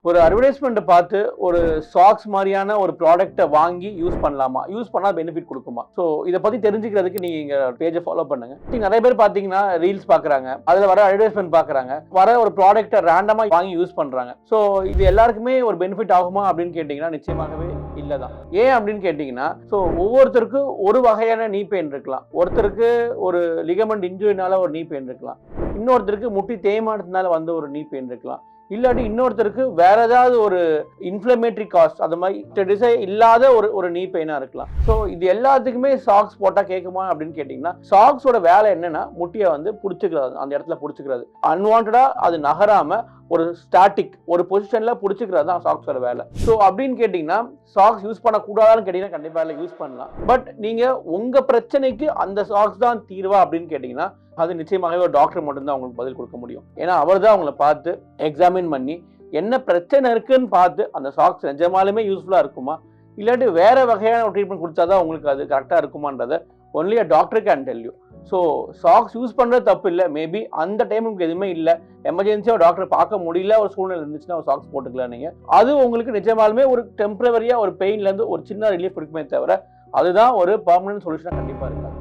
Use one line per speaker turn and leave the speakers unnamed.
ஒரு அட்வர்டைஸ்மெண்ட் பார்த்து ஒரு சாக்ஸ் மாதிரியான ஒரு ப்ராடக்ட்டை வாங்கி யூஸ் பண்ணலாமா, யூஸ் பண்ணா பெனிஃபிட் கொடுக்குமா? ஸோ இதை பத்தி தெரிஞ்சுக்கிறதுக்கு நீங்க பேஜை ஃபாலோ பண்ணுங்க. நிறைய பேர் பாத்தீங்கன்னா ரீல்ஸ் பாக்குறாங்க, அதுல வர அட்வர்டைஸ்மெண்ட் பாக்குறாங்க, வர ஒரு ப்ராடக்ட்டை ரேண்டமா வாங்கி யூஸ் பண்றாங்க. ஸோ இது எல்லாருக்குமே ஒரு பெனிஃபிட் ஆகுமா அப்படின்னு கேட்டீங்கன்னா நிச்சயமாகவே இல்லதான். ஏன் அப்படின்னு கேட்டீங்கன்னா, ஸோ ஒவ்வொருத்தருக்கும் ஒரு வகையான நீ பெயின் இருக்கலாம். ஒருத்தருக்கு ஒரு லிகமெண்ட் இன்ஜுரினால ஒரு நீ பெயின் இருக்கலாம், இன்னொருத்தருக்கு முட்டி தேய்மானத்தினால வந்து ஒரு நீ பெயின் இருக்கலாம், இல்லாட்டி இன்னொருத்தருக்கு வேற ஏதாவது ஒரு இன்ஃப்ளமேட்டரி காஸ்ட் அது மாதிரி இல்லாத ஒரு நீ பெயினா இருக்கலாம். ஸோ இது எல்லாத்துக்குமே சாக்ஸ் போட்டா கேட்குமா அப்படின்னு கேட்டீங்கன்னா, சாக்ஸோட வேலை என்னன்னா முட்டியை வந்து பிடிச்சிக்கிறது, அந்த இடத்துல பிடிச்சிக்கிறது, அன்வான்டா அது நகராம ஒரு ஸ்டாட்டிக் ஒரு பொசிஷன்ல பிடிச்சிக்கிறது தான் சாக்ஸோட வேலை. ஸோ அப்படின்னு கேட்டீங்கன்னா சாக்ஸ் யூஸ் பண்ணக்கூடாதான்னு கேட்டீங்கன்னா கண்டிப்பா இல்லை, யூஸ் பண்ணலாம். பட் நீங்க உங்க பிரச்சனைக்கு அந்த சாக்ஸ் தான் தீர்வா அப்படின்னு கேட்டீங்கன்னா அது நிச்சயமாகவே ஒரு டாக்டர் மட்டும்தான் உங்களுக்கு பதில் கொடுக்க முடியும். ஏன்னா அவர் தான் உங்களை பார்த்து எக்ஸாமின் பண்ணி என்ன பிரச்சனை இருக்குன்னு பார்த்து அந்த சாக்ஸ் நிஜமாலுமே யூஸ்ஃபுல்லா இருக்குமா, இல்லாட்டி வேற வகையான ஒரு ட்ரீட்மெண்ட் கொடுத்தாதான் உங்களுக்கு அது கரெக்டா இருக்குமான்றத only a doctor can tell you. So socks use பண்ணுறது தப்பு இல்லை, மேபி அந்த டைம் உங்களுக்கு எதுவுமே இல்லை, எமர்ஜென்சியாக டாக்டர் பார்க்க முடியல ஒரு சூழ்நிலை இருந்துச்சுன்னா ஒரு சாக்ஸ் போட்டுக்கலாம் நீங்கள். அது உங்களுக்கு நிஜமாலுமே ஒரு டெம்பரவரியாக ஒரு பெயின்லேருந்து ஒரு சின்ன ரிலீஃப் இருக்குமே தவிர அதுதான் ஒரு பர்மனன்ட் சொல்யூஷனாக கண்டிப்பாக இருக்காது.